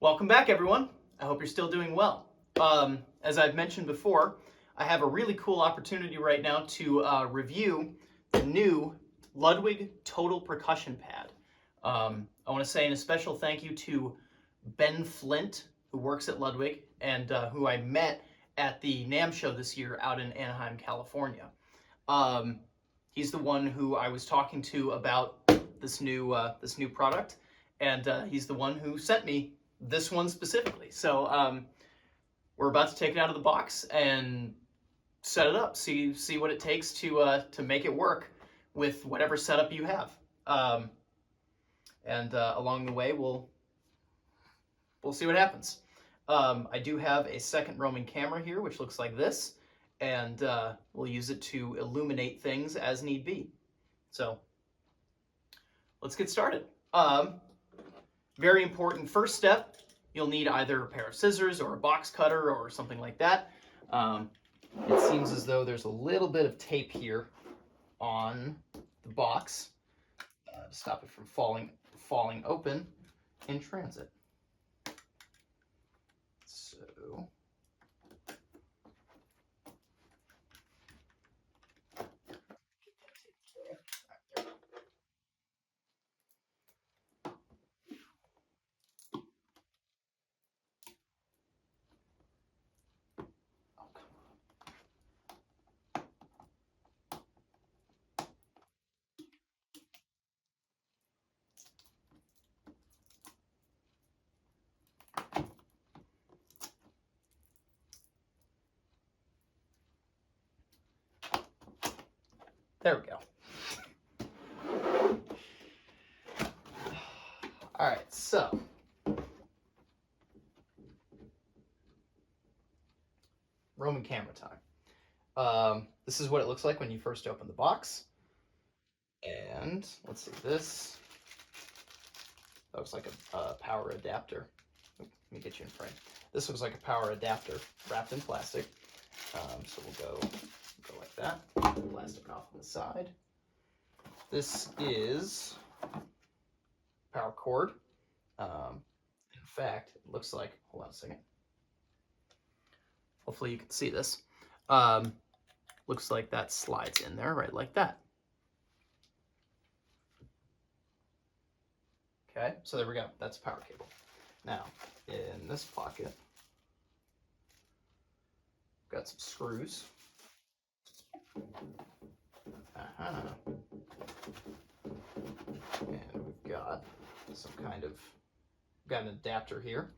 Welcome back, everyone. I hope you're still doing well. As I've mentioned before, I have a really cool opportunity right now to review the new Ludwig Total Percussion Pad. I want to say a special thank you to Ben Flint, who works at Ludwig, and who I met at the NAMM show this year out in Anaheim, California. He's the one who I was talking to about this new product, and he's the one who sent me this one specifically. So we're about to take it out of the box and set it up. See what it takes to make it work with whatever setup you have. And along the way, we'll see what happens. I do have a second roaming camera here, which looks like this, and we'll use it to illuminate things as need be. So let's get started. Very important first step, you'll need either a pair of scissors or a box cutter or something like that. It seems as though there's a little bit of tape here on the box to stop it from falling open in transit. So there we go. All right, so Roman camera time. This is what it looks like when you first open the box. And let's see, this looks like a power adapter. Let me get you in frame. This looks like a power adapter wrapped in plastic. So we'll go like that. Plastic off on the side. This is power cord. In fact, it looks like, hold on a second. Hopefully you can see this. Looks like that slides in there right like that. Okay, so there we go. That's a power cable. Now, in this pocket, we've got some screws. And we've got some kind of, got an adapter here.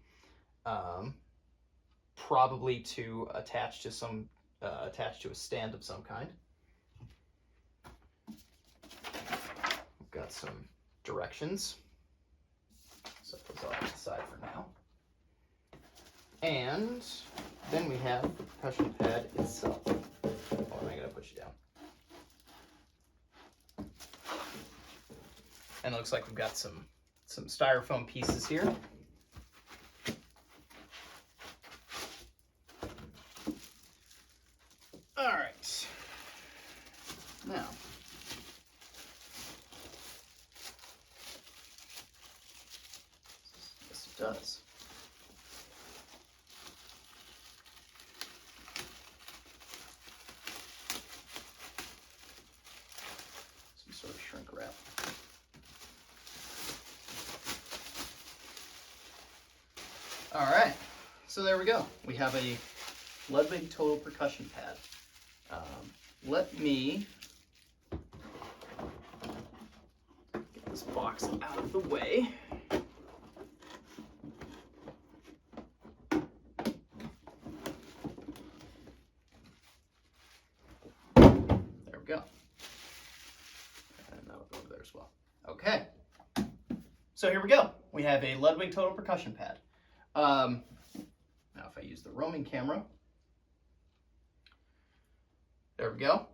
Probably to attach to some, attach to a stand of some kind. We've got some directions. Set those off to the side for now. And then we have the percussion pad itself. Oh, and I gotta push it down. And it looks like we've got some styrofoam pieces here. All right. Now, yes, it does. Some sort of shrink wrap. All right, so there we go. We have a Ludwig Total Percussion Pad. Let me get this box out of the way. There we go. And that'll go over there as well. Okay, so here we go. We have a Ludwig Total Percussion Pad. Now if I use the roaming camera, there we go.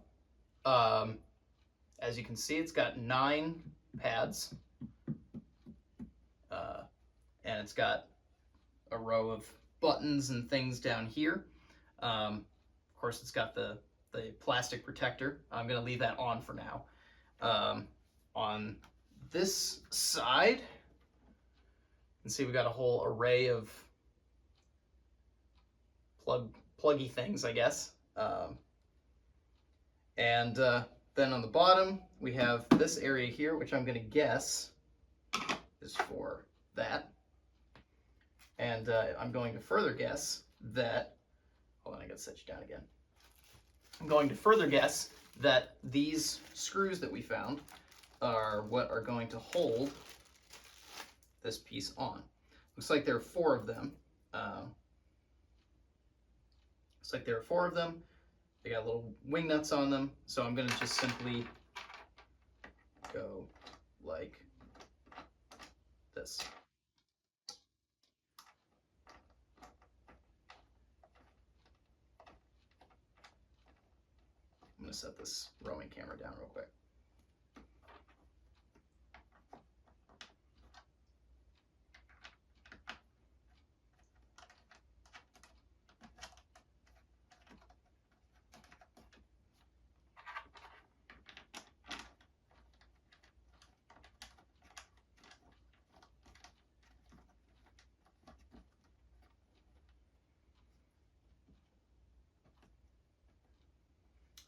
As you can see, it's got 9 pads, and it's got a row of buttons and things down here. Of course, it's got the plastic protector. I'm going to leave that on for now. On this side, And see, we got a whole array of pluggy things, I guess. And then on the bottom, we have this area here, which I'm going to guess is for that. And I'm going to further guess that, hold on, I got to set you down again. I'm going to further guess that these screws that we found are what are going to hold this piece on. Looks like there are 4 of them. Looks like there are 4 of them. They got little wing nuts on them, so I'm going to just simply go like this. I'm going to set this roaming camera down real quick.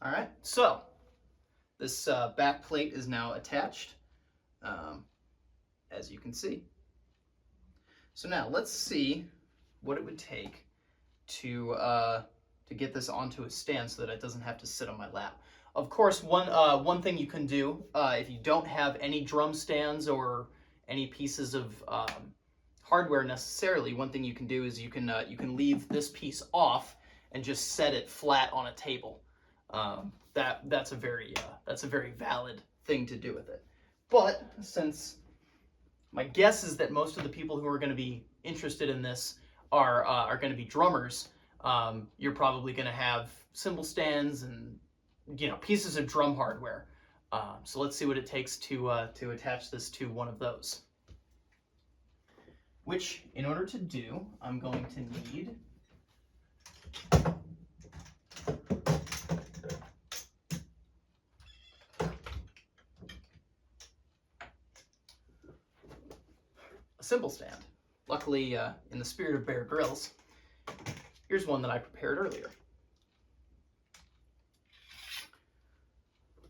All right, so this back plate is now attached, as you can see. So now let's see what it would take to get this onto a stand so that it doesn't have to sit on my lap. Of course, one thing you can do if you don't have any drum stands or any pieces of hardware necessarily, one thing you can do is you can leave this piece off and just set it flat on a table. That's a very valid thing to do with it. But since my guess is that most of the people who are going to be interested in this are going to be drummers, you're probably going to have cymbal stands and pieces of drum hardware. So let's see what it takes to attach this to one of those. Which, in order to do, I'm going to need a cymbal stand. Luckily, in the spirit of Bear Grylls, here's one that I prepared earlier.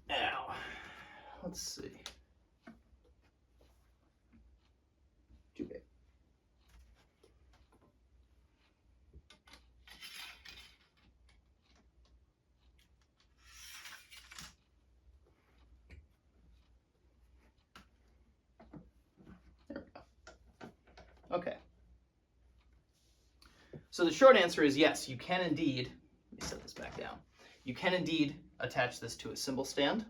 Now, let's see. Too big. Okay. So the short answer is yes, you can indeed, let me set this back down. You can indeed attach this to a cymbal stand.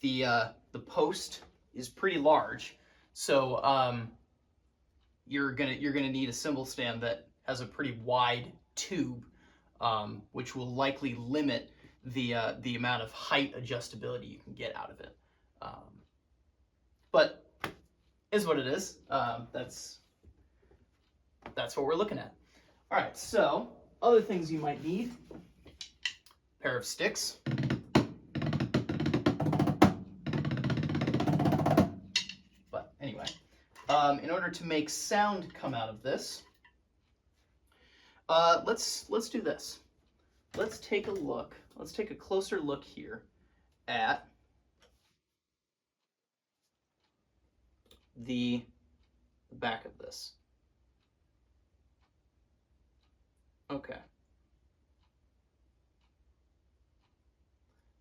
The post is pretty large, so you're gonna need a cymbal stand that has a pretty wide tube, which will likely limit the amount of height adjustability you can get out of it. But is what it is. That's what we're looking at. All right, so other things you might need: pair of sticks, but anyway, in order to make sound come out of this, let's do this. Let's take a look. Let's take a closer look here at the back of this. Okay.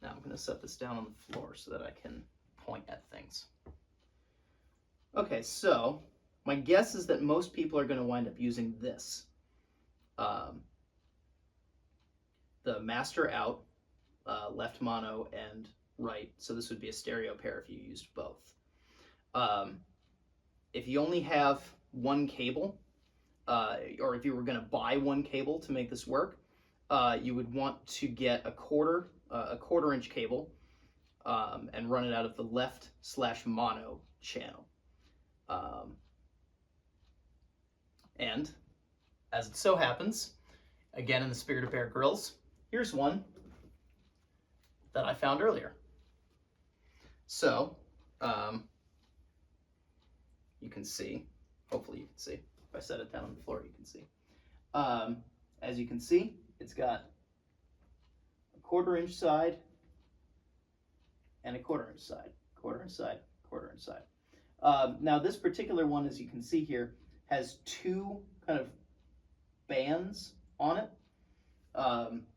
Now I'm going to set this down on the floor so that I can point at things. Okay, so my guess is that most people are going to wind up using this. The master out, left mono and right, so this would be a stereo pair if you used both. If you only have one cable, or if you were going to buy one cable to make this work, you would want to get a quarter inch cable and run it out of the left/mono channel. And as it so happens, again in the spirit of Bear Grylls, here's one that I found earlier. So you can see Hopefully you can see. If I set it down on the floor, you can see. As you can see, it's got a 1/4 inch side and a 1/4 inch side, 1/4 inch side, 1/4 inch side. Now this particular one, as you can see here, has 2 kind of bands on it.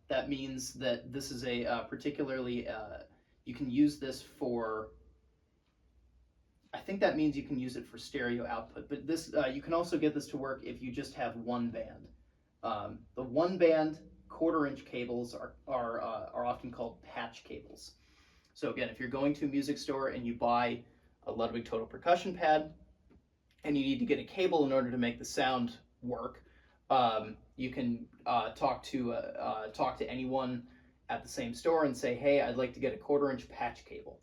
That means that this is a particularly, you can use this for, I think that means you can use it for stereo output, but this you can also get this to work if you just have 1 band. The 1 band 1/4 inch cables are often called patch cables. So again, if you're going to a music store and you buy a Ludwig Total Percussion Pad and you need to get a cable in order to make the sound work, you can talk to anyone at the same store and say, hey, I'd like to get a 1/4 inch patch cable,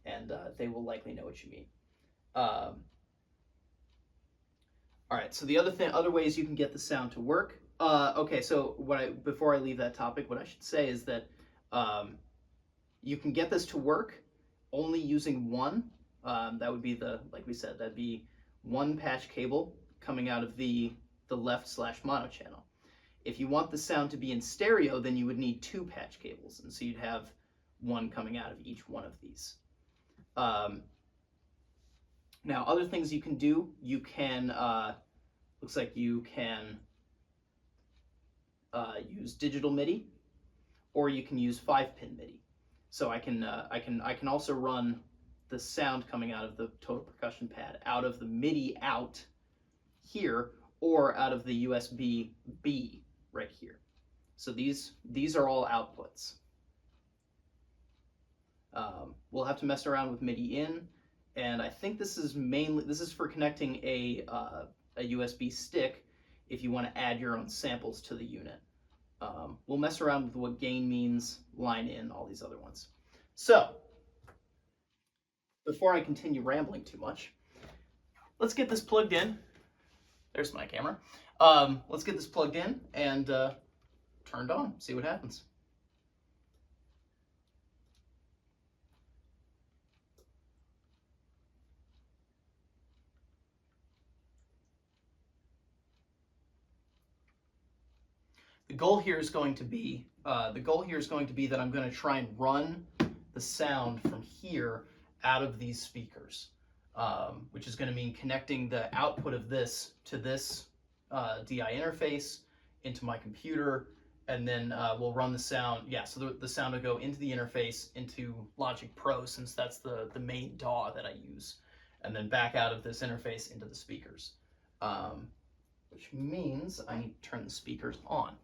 and they will likely know what you mean. All right, so the other ways you can get the sound to work. Okay, so before I leave that topic, what I should say is that you can get this to work only using one. That would be like we said, that'd be 1 patch cable coming out of the left/mono channel. If you want the sound to be in stereo, then you would need 2 patch cables, and so you'd have 1 coming out of each one of these. Now, other things you can do, you can, looks like you can use digital MIDI, or you can use 5-pin MIDI. So I can also run the sound coming out of the Total Percussion Pad out of the MIDI out here, or out of the USB-B right here. So these are all outputs. We'll have to mess around with MIDI in, and I think this is for connecting a USB stick if you want to add your own samples to the unit. We'll mess around with what gain means, line in, all these other ones. So, before I continue rambling too much, let's get this plugged in. There's my camera. Let's get this plugged in and turned on, see what happens. The goal here is going to be that I'm going to try and run the sound from here out of these speakers, which is going to mean connecting the output of this to this DI interface into my computer, and then we'll run the sound. Yeah, so the sound will go into the interface, into Logic Pro, since that's the main DAW that I use, and then back out of this interface into the speakers, which means I need to turn the speakers on.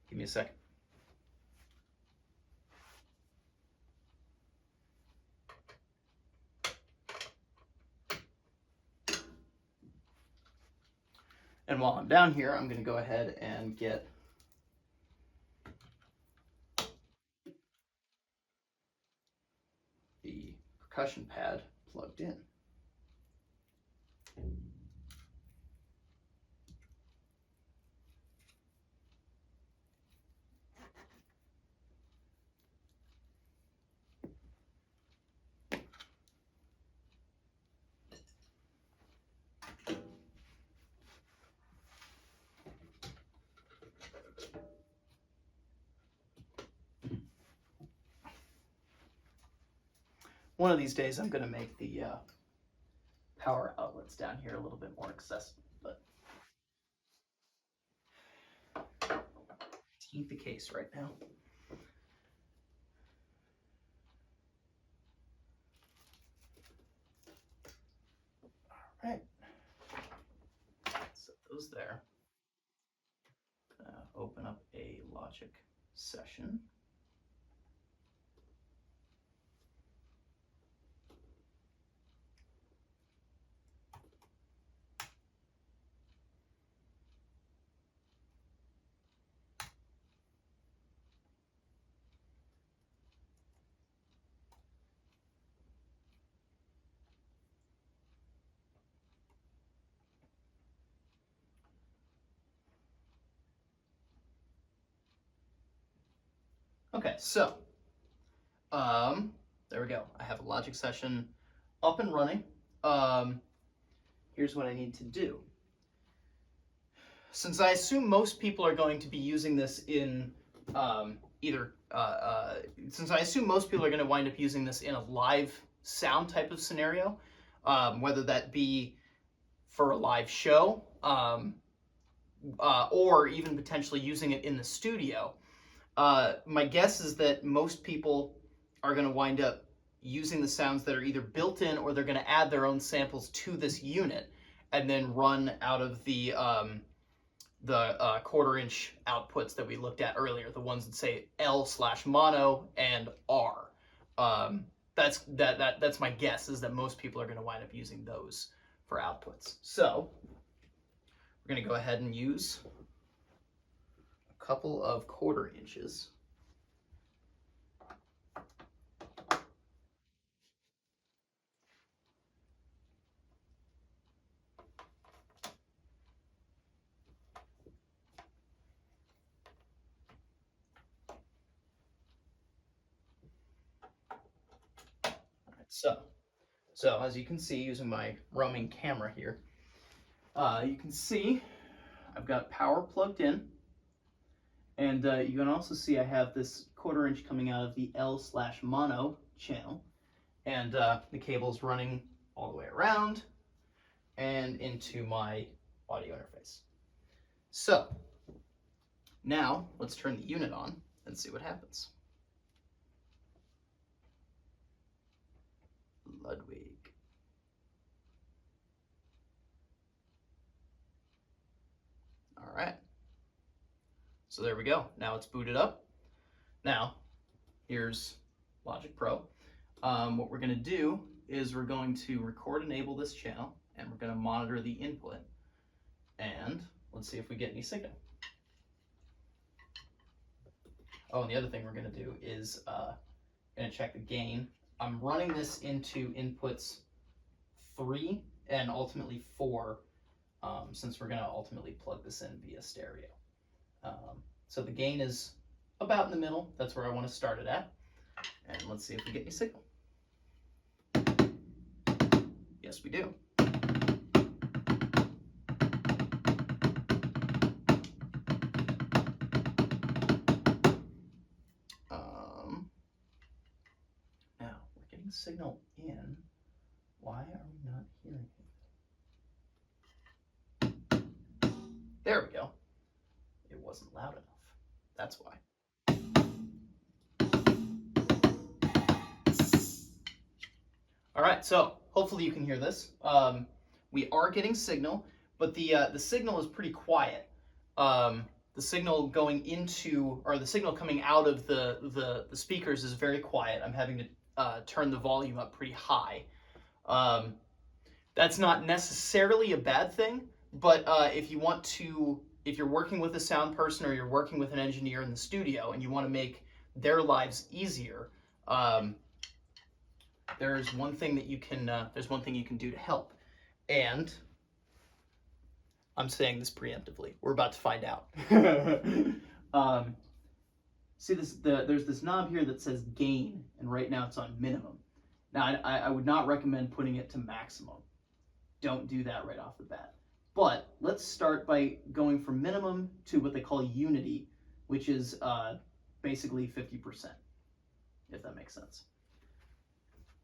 Give me a second. And while I'm down here, I'm going to go ahead and get the percussion pad plugged in. One of these days, I'm going to make the power outlets down here a little bit more accessible, but it ain't the case right now. All right, set those there. Open up a Logic session. Okay, so there we go. I have a Logic session up and running. Here's what I need to do. since I assume most people are going to be using this in since I assume most people are going to wind up using this in a live sound type of scenario, whether that be for a live show, or even potentially using it in the studio. My guess is that most people are going to wind up using the sounds that are either built in or they're going to add their own samples to this unit and then run out of the quarter-inch outputs that we looked at earlier, the ones that say L/mono and R. That's my guess, is that most people are going to wind up using those for outputs. So we're going to go ahead and use a couple of quarter inches. So as you can see, using my roaming camera here, you can see I've got power plugged in, and you can also see I have this quarter-inch coming out of the L/mono channel, and the cable's running all the way around and into my audio interface. So now let's turn the unit on and see what happens. Ludwig. All right. So there we go. Now it's booted up. Now, here's Logic Pro. What we're going to do is we're going to record enable this channel, and we're going to monitor the input. And let's see if we get any signal. Oh, and the other thing we're going to do is going to check the gain. I'm running this into inputs 3 and ultimately 4, since we're going to ultimately plug this in via stereo. So the gain is about in the middle. That's where I want to start it at. And let's see if we get any signal. Yes, we do. Now, we're getting signal in. Why are we not hearing it? There we go. It wasn't loud enough. That's why. All right, so hopefully you can hear this. We are getting signal, but the signal is pretty quiet. The signal going into, or the signal coming out of the speakers is very quiet. I'm having to turn the volume up pretty high. That's not necessarily a bad thing, but if you're working with a sound person or you're working with an engineer in the studio and you want to make their lives easier, there's one thing that you can do to help. And I'm saying this preemptively. We're about to find out. See this? There's this knob here that says gain, and right now it's on minimum. Now I would not recommend putting it to maximum. Don't do that right off the bat. But let's start by going from minimum to what they call unity, which is basically 50%, if that makes sense.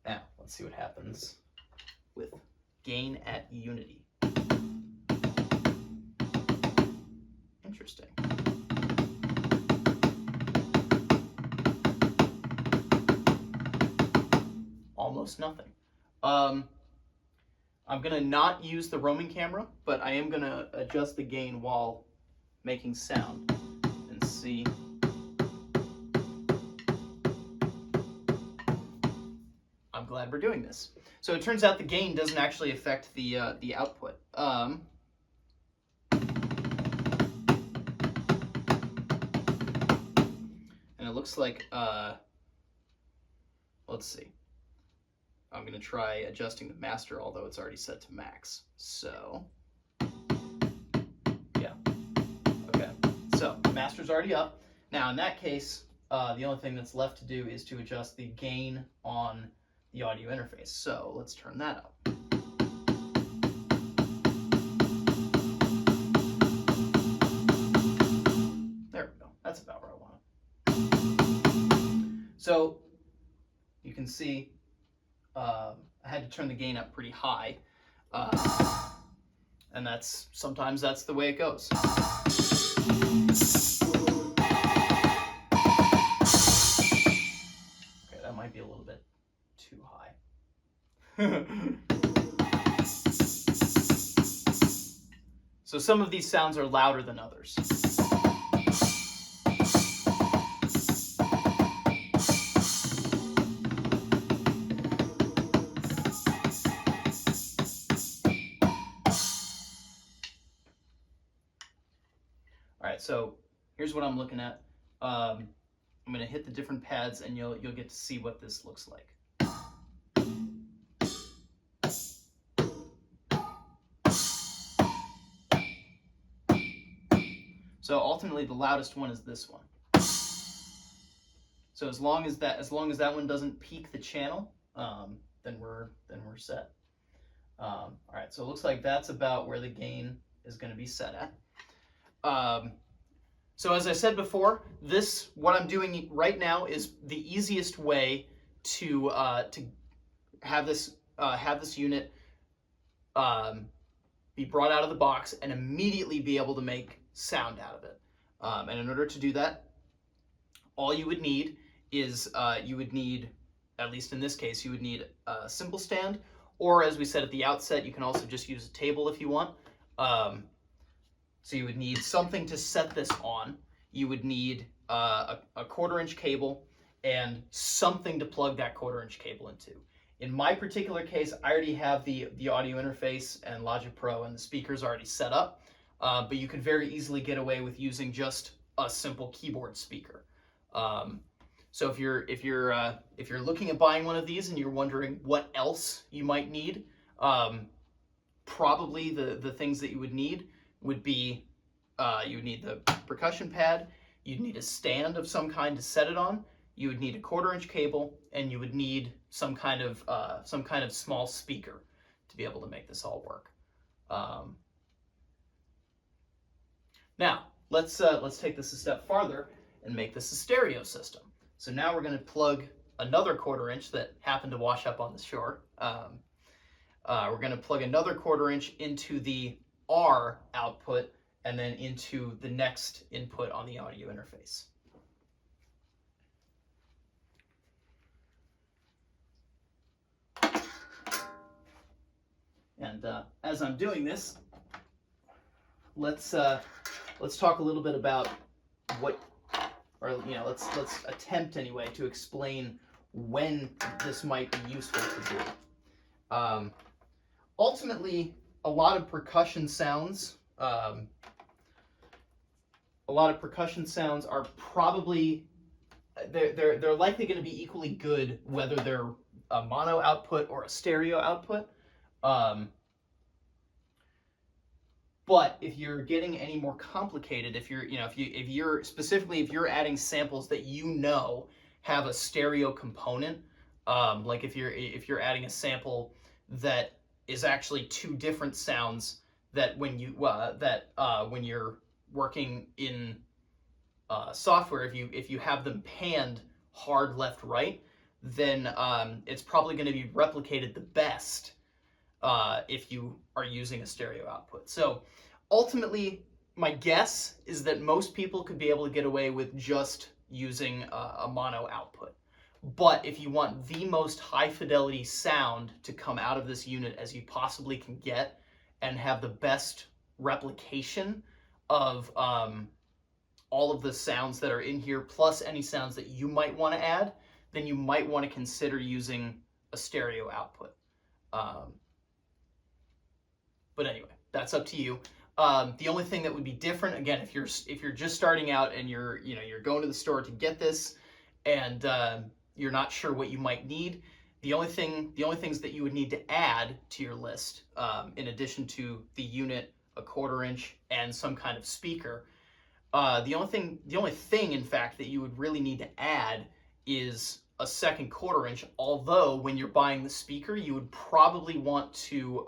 Now, let's see what happens with gain at unity. Interesting. Almost nothing. I'm going to not use the roaming camera, but I am going to adjust the gain while making sound and see. I'm glad we're doing this. So it turns out the gain doesn't actually affect the output. And it looks like, let's see. I'm going to try adjusting the master, although it's already set to max. So, yeah. Okay. So, the master's already up. Now, in that case, the only thing that's left to do is to adjust the gain on the audio interface. So, let's turn that up. So you can see I had to turn the gain up pretty high, and sometimes that's the way it goes. Okay, that might be a little bit too high. So some of these sounds are louder than others. All right, so here's what I'm looking at. I'm going to hit the different pads, and you'll get to see what this looks like. So ultimately, the loudest one is this one. So as long as that one doesn't peak the channel, then we're set. All right, so it looks like that's about where the gain is going to be set at. So as I said before, what I'm doing right now is the easiest way to have this unit be brought out of the box and immediately be able to make sound out of it. And in order to do that, all you would need is at least in this case, you would need a cymbal stand, or as we said at the outset, you can also just use a table if you want. So you would need something to set this on. You would need a 1/4-inch cable and something to plug that 1/4-inch cable into. In my particular case, I already have the audio interface and Logic Pro and the speakers already set up, but you could very easily get away with using just a simple keyboard speaker. So if you're looking at buying one of these and you're wondering what else you might need, probably the things that you would need would be you would need the percussion pad, you'd need a stand of some kind to set it on, you would need a 1/4-inch cable, and you would need some kind of small speaker to be able to make this all work. Now let's take this a step farther and make this a stereo system. So now we're going to plug another 1/4-inch that happened to wash up on the shore. We're going to plug another 1/4-inch into the R output and then into the next input on the audio interface. And as I'm doing this, let's talk a little bit about let's attempt anyway to explain when this might be useful to do. Ultimately, a lot of percussion sounds are probably they're likely going to be equally good whether they're a mono output or a stereo output. But if you're getting any more complicated, if you're adding samples that have a stereo component, like if you're adding a sample that is actually two different sounds that when you're working in software, if you have them panned hard left right, then it's probably going to be replicated the best if you are using a stereo output. So ultimately, my guess is that most people could be able to get away with just using a mono output. But if you want the most high fidelity sound to come out of this unit as you possibly can get and have the best replication of all of the sounds that are in here, plus any sounds that you might want to add, then you might want to consider using a stereo output. But anyway, that's up to you. The only thing that would be different, again, if you're just starting out and you're going to the store to get this, and you're not sure what you might need, the only things that you would need to add to your list, in addition to the unit, a 1/4-inch, and some kind of speaker, the only thing, in fact, that you would really need to add is a second 1/4-inch. Although when you're buying the speaker, you would probably want to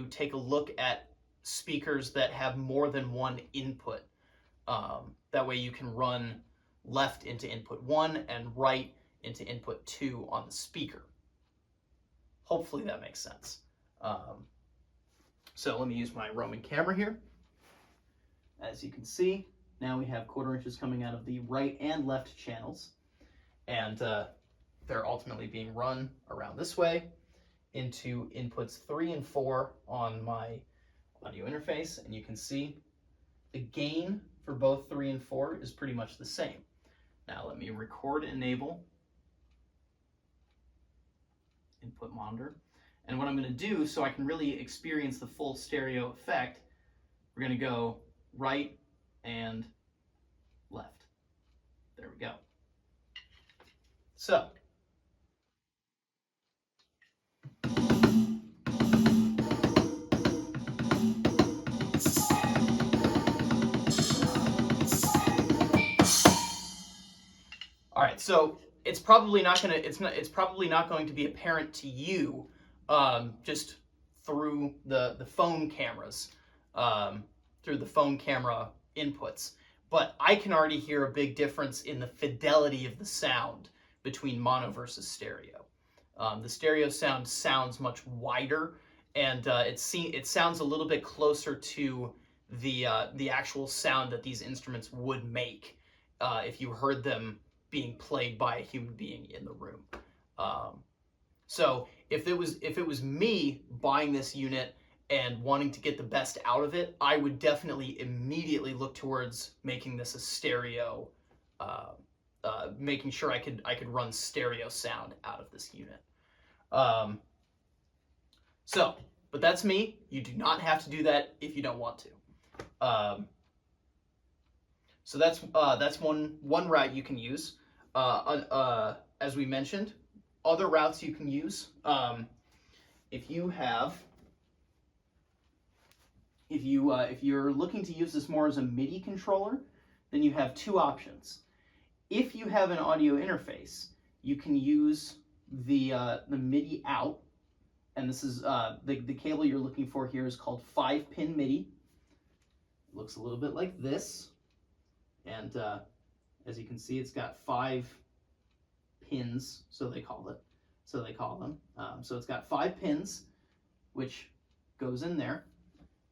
take a look at speakers that have more than one input. That way you can run left into input 1 and right into input 2 on the speaker. Hopefully that makes sense. So let me use my Roman camera here. As you can see, now we have quarter inches coming out of the right and left channels, and they're ultimately being run around this way into inputs 3 and 4 on my audio interface, and you can see the gain for both 3 and 4 is pretty much the same. Now let me record enable input monitor, and what I'm going to do so I can really experience the full stereo effect, we're going to go right and left. There we go. So all right, so it's probably not going to be apparent to you just through the phone cameras, through the phone camera inputs, but I can already hear a big difference in the fidelity of the sound between mono versus stereo. The stereo sound sounds much wider, and it sounds a little bit closer to the actual sound that these instruments would make if you heard them being played by a human being in the room. So if it was me buying this unit and wanting to get the best out of it, I would definitely immediately look towards making this a stereo, making sure I could run stereo sound out of this unit. But that's me. You do not have to do that if you don't want to. So that's one route you can use. As we mentioned, other routes you can use. If you're looking to use this more as a MIDI controller, then you have two options. If you have an audio interface, you can use the MIDI out, and this is the cable you're looking for here is called 5-pin MIDI. It looks a little bit like this, and as you can see, it's got 5 pins, so they call them. So it's got 5 pins, which goes in there.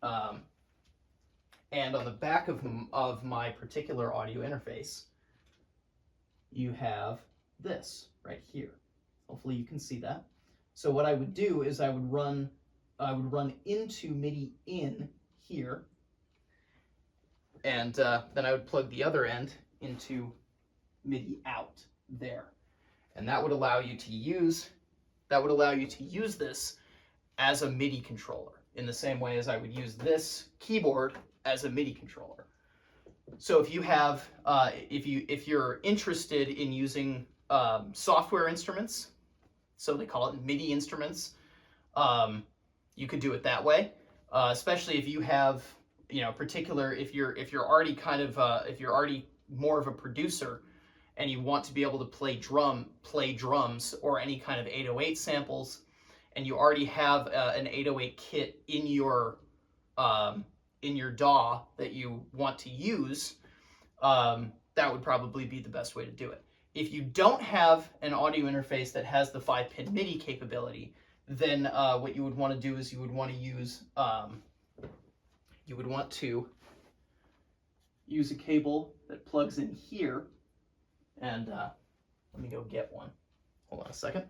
And on the back of my particular audio interface, you have this right here. Hopefully you can see that. So what I would do is I would run into MIDI in here, and then I would plug the other end into MIDI out there, and that would allow you to use this as a MIDI controller in the same way as I would use this keyboard as a MIDI controller. So if you have if you're interested in using software instruments, so they call it MIDI instruments, you could do it that way. Especially if you have, if you're already if you're already more of a producer and you want to be able to play drums or any kind of 808 samples, and you already have an 808 kit in your DAW that you want to use, that would probably be the best way to do it. If you don't have an audio interface that has the 5-pin MIDI capability, then what you would want to do is you would want to use a cable that plugs in here, and let me go get one. Hold on a second.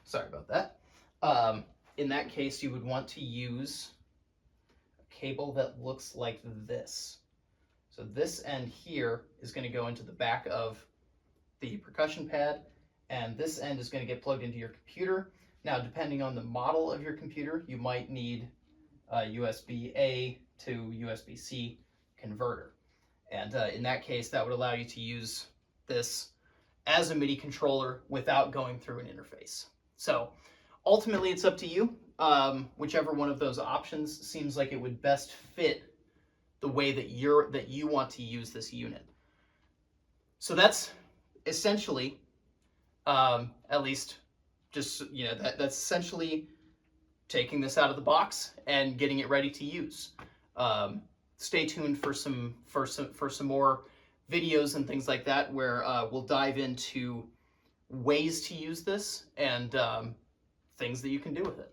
Sorry about that. In that case, you would want to use a cable that looks like this. So this end here is going to go into the back of the percussion pad, and this end is going to get plugged into your computer. Now, depending on the model of your computer, you might need a USB-A to USB-C converter. And in that case, that would allow you to use this as a MIDI controller without going through an interface. So Ultimately, it's up to you. Whichever one of those options seems like it would best fit the way that you want to use this unit. So that's essentially, at least, just that's essentially taking this out of the box and getting it ready to use. Stay tuned for some more videos and things like that, where we'll dive into ways to use this and things that you can do with it.